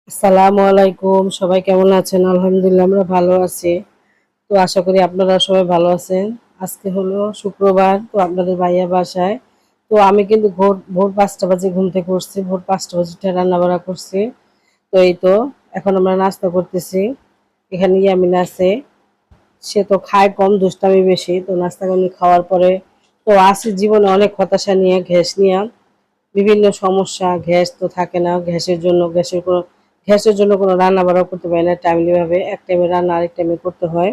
আসসালামু আলাইকুম। সবাই কেমন আছেন? আলহামদুলিল্লাহ আমরা ভালো আছি। তো আশা করি আপনারা সবাই ভালো আছেন। আজকে হলো শুক্রবার, তো আপনাদের ভাইয়া বাসায়। তো আমি কিন্তু ভোর ভোর ৫টা বাজে ঘুম থেকে উঠছি। ভোর ৫টা বাজে উঠে রান্না-বাড়া করছি। তো এই তো এখন আমরা নাস্তা করতেছি। এখানে ইয়ামিন আছে। সে তো খায় কম, দুষ্টামি বেশি। তো নাস্তা পানি খাওয়ার পরে তো আছি জীবনে অনেক হতাশা নিয়ে, গ্যাস নিয়ে। বিভিন্ন সমস্যা, গ্যাস তো থাকে না। গ্যাসের জন্য কোনো রান্না বান্নাও করতে পারি না টাইমলি ভাবে। এক টাইমে রান্না আরেক টাইমে করতে হয়।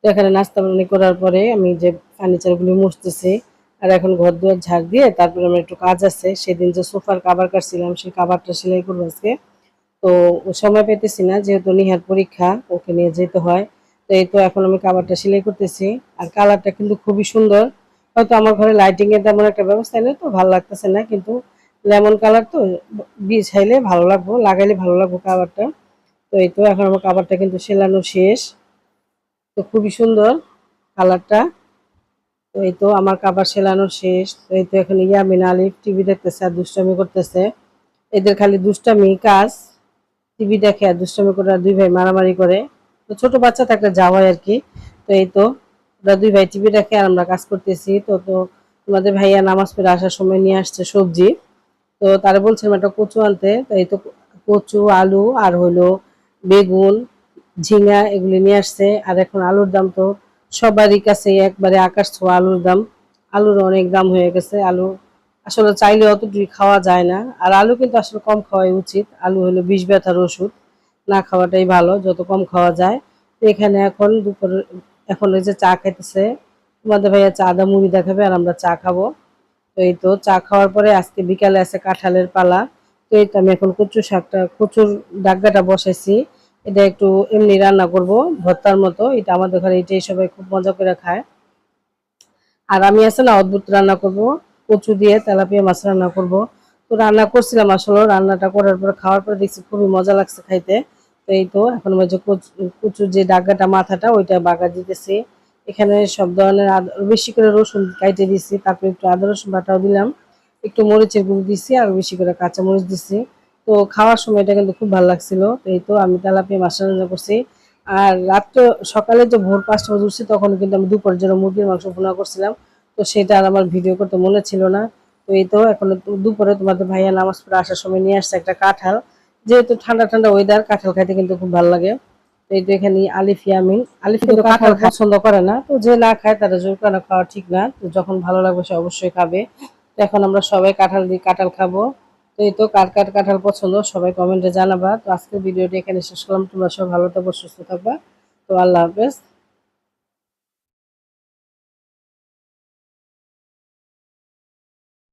তো এখানে নাস্তা পানি করার পরে আমি যে ফার্নিচারগুলি মুছতেছি। আর এখন ঘর-দুয়ার ঝাড় দিয়ে তারপরে আমার একটু কাজ আছে। সেদিন যে সোফার কাভার কাটছিলাম সেই কাভারটা সেলাই করব আজকে। তো সময় পেতেছি না, যেহেতু নিহার পরীক্ষা, ওকে নিয়ে যেতে হয়। তো এই তো এখন আমি কাভারটা সেলাই করতেছি। আর কালারটা কিন্তু খুবই সুন্দর। হয়তো আমার ঘরে লাইটিং এর তেমন একটা ব্যবস্থা নেই, তো ভালো লাগতেছে না, কিন্তু লেমন কালার তো বিছাইলে ভালো লাগবো, লাগাইলে ভালো লাগবো কাভারটা। তো এই তো এখন আমার কাভারটা কিন্তু সেলানো শেষ। তো খুবই সুন্দর কালারটা। তো এই তো আমার কাভার সেলানো শেষ। তো এই তো এখন ইয়ামিন আলিফ টিভি দেখতেছে আর দুষ্টামি করতেছে। এদের খালি দুষ্টামি কাজ। টিভি দেখে আর দুষ্টামি করে, আর দুই ভাই মারামারি করে। তো ছোট বাচ্চা থাকলে যা হয় আর কি। তো এই তো ওরা দুই ভাই টিভি দেখে আর আমরা কাজ করতেছি। তো তো তোমাদের ভাইয়া নামাজ পড়ে আসার সময় নিয়ে আসছে সবজি। তো তারা বলছিলাম একটা কচু আনতে। তো এই তো কচু, আলু আর হলো বেগুন, ঝিঙা এগুলি নিয়ে আসছে। আর এখন আলুর দাম তো সবারই কাছে একবারে আকাশ ছোঁয়া আলুর দাম। আলুর অনেক দাম হয়ে গেছে। আলু আসলে চাইলে অতটুকু খাওয়া যায় না। আর আলু কিন্তু আসলে কম খাওয়াই উচিত। আলু হলো বিষ ব্যথার ওষুধ। না খাওয়াটাই ভালো, যত কম খাওয়া যায়। তো এখানে এখন দুপুরে এখন ওই যে চা খাইতেছে। তোমাদের ভাইয়া চা দা মুড়ি দেখাবে আর আমরা চা খাবো। তো এই তো চা খাওয়ার পরে আজকে বিকালে আছে কাঁঠালের পালা। তো এই তো আমি এখন কচুর ডাগ্গাটা বসাইছি। এটা একটু এমনি রান্না করব ভর্তার মতো। এটা আমাদের ঘরে এটাই সবাই খুব মজা করে খায়। আর আমি আছে না অদ্ভুত রান্না করব, কচু দিয়ে তেলাপিয়া মাছ রান্না করব। তো রান্না করছিলাম, আসলে রান্নাটা করার পর খাওয়ার পর দেখছি খুবই মজা লাগছে খাইতে। তো এই তো এখন ওই যে কচুর যে ডাগ্গাটা মাথাটা ওইটা বাগা দিতেছি। এখানে সব ধরনের বেশি করে রসুন কাইটে দিছি, তারপর একটু আদা রসুন বাটাও দিলাম, একটু মরিচের গুঁড়ো দিছি আর বেশি করে কাঁচা মরিচ দিছি। তো খাওয়ার সময় এটা কিন্তু খুব ভালো লাগছিল। তো এই তো আমি তেলাপিয়া মাছ রান্না করছি। আর রাত্রে সকালে যে ভোর ৫টা বাজে উঠছি, তখন কিন্তু আমি দুপুরের জন্য মুরগির মাংস ভুনা করছিলাম। তো সেটা আর আমার ভিডিও করতে মনে ছিল না। তো এই তো এখন দুপুরে তোমাদের ভাইয়া নামাজ পড়ে আসার সময় নিয়ে আসছে একটা কাঁঠাল। যেহেতু ঠান্ডা ঠান্ডা ওয়েদার, কাঁঠাল খাইতে কিন্তু খুব ভালো লাগে। তো এই তো এখানে আলিফ ইয়ামিন, আলিফ কিন্তু কাঁঠাল পছন্দ করে না। তো যে না খায় তারা জোর করে খাওয়া ঠিক না। তো যখন ভালো লাগবে সে অবশ্যই খাবে। তো এখন আমরা সবাই কাঁঠাল খাবো। তো এই তো কার কার কাঁঠাল পছন্দ সবাই কমেন্টে জানাবা। তো আজকের ভিডিওটি এখানে শেষ করলাম। তোমরা সবাই ভালো থাকবে, সুস্থ থাকবা। তো আল্লাহ হাফেজ।